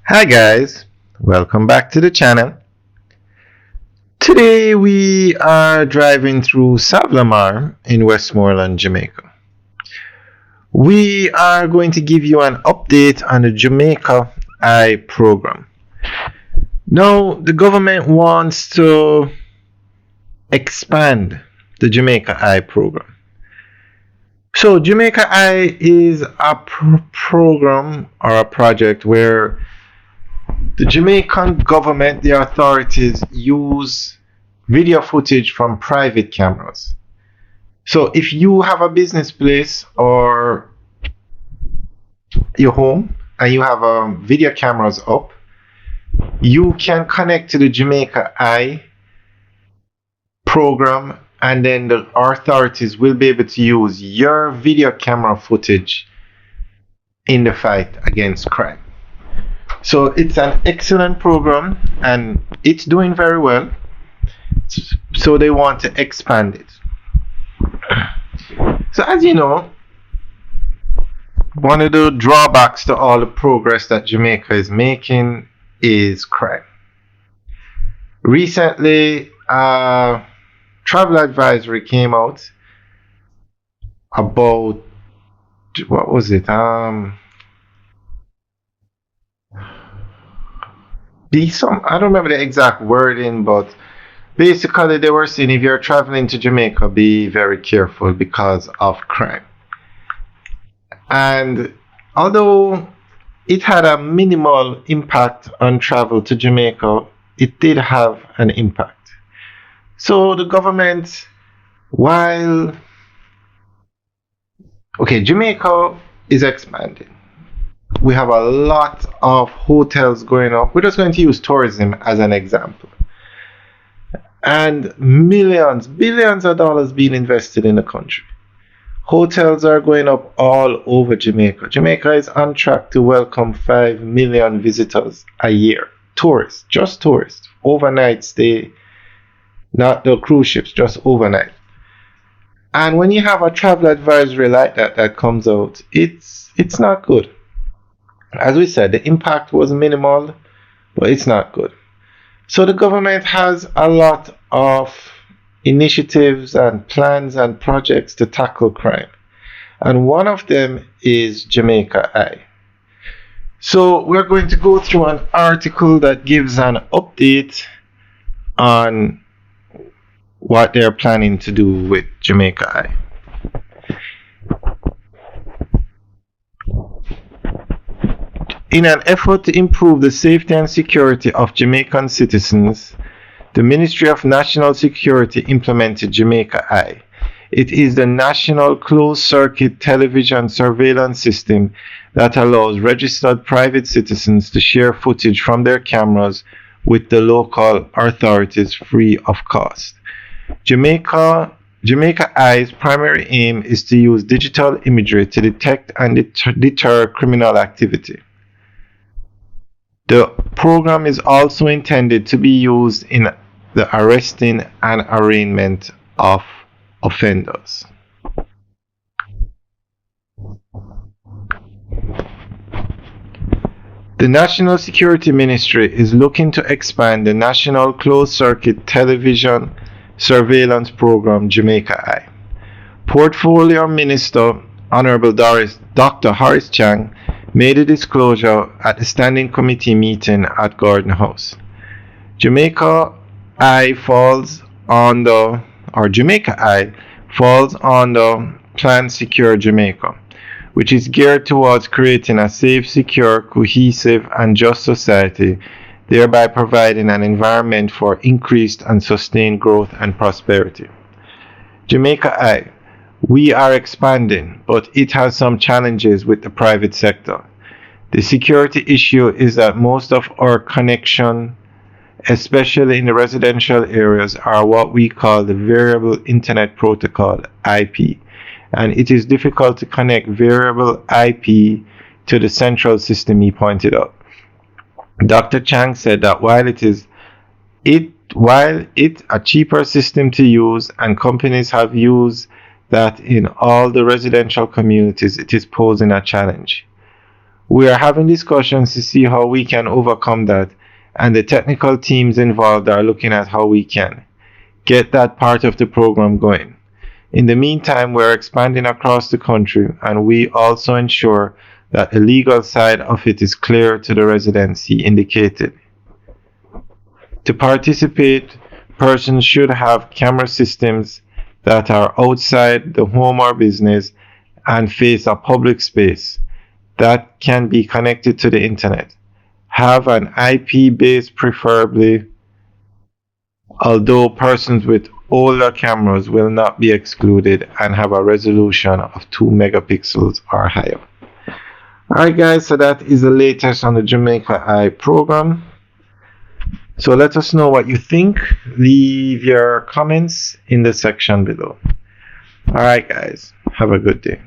Hi guys, welcome back to the channel. Today we are driving through Savlamar in Westmoreland, Jamaica. We are going to give you an update on the Jamaica Eye program. Now, the government wants to expand the Jamaica Eye program. So, Jamaica Eye is a program or a project where the Jamaican government, the authorities, use video footage from private cameras. So if you have a business place or your home and you have video cameras up, you can connect to the Jamaica Eye program, and then the authorities will be able to use your video camera footage in the fight against crime. So it's an excellent program and it's doing very well. So they want to expand it. So as you know, one of the drawbacks to all the progress that Jamaica is making is crime. Recently, a travel advisory came out about, what was it? I don't remember the exact wording, but basically they were saying if you're traveling to Jamaica, be very careful because of crime. And although it had a minimal impact on travel to Jamaica, it did have an impact. So the government, Jamaica is expanding. We have a lot of hotels going up. We're just going to use tourism as an example. And billions of dollars being invested in the country. Hotels are going up all over Jamaica. Jamaica is on track to welcome 5 million visitors a year. Tourists, just tourists. Overnight stay, not the cruise ships, just overnight. And when you have a travel advisory like that comes out, it's not good. As we said, the impact was minimal, but it's not good. So the government has a lot of initiatives and plans and projects to tackle crime. And one of them is Jamaica Eye. So we're going to go through an article that gives an update on what they're planning to do with Jamaica Eye. In an effort to improve the safety and security of Jamaican citizens, the Ministry of National Security implemented Jamaica Eye. It is the national closed-circuit television surveillance system that allows registered private citizens to share footage from their cameras with the local authorities free of cost. Jamaica Eye's primary aim is to use digital imagery to detect and deter criminal activity. The program is also intended to be used in the arresting and arraignment of offenders. The National Security Ministry is looking to expand the National Closed Circuit Television Surveillance Program Jamaica Eye. Portfolio Minister Honorable Dr. Horace Chang made a disclosure at the Standing Committee meeting at Gordon House. Jamaica Eye falls under Plan Secure Jamaica, which is geared towards creating a safe, secure, cohesive, and just society, thereby providing an environment for increased and sustained growth and prosperity. Jamaica Eye. We are expanding, but it has some challenges with the private sector. The security issue is that most of our connection, especially in the residential areas, are what we call the variable internet protocol, IP, and it is difficult to connect variable IP to the central system, he pointed out. Dr. Chang said that while it's a cheaper system to use and companies have used that in all the residential communities, it is posing a challenge. We are having discussions to see how we can overcome that, and the technical teams involved are looking at how we can get that part of the program going. In the meantime, we're expanding across the country, and we also ensure that the legal side of it is clear to the residency indicated. To participate, persons should have camera systems that are outside the home or business and face a public space that can be connected to the internet. Have an IP base preferably, although persons with older cameras will not be excluded and have a resolution of 2 megapixels or higher. Alright guys, so that is the latest on the Jamaica Eye program. So let us know what you think. Leave your comments in the section below. Alright guys, have a good day.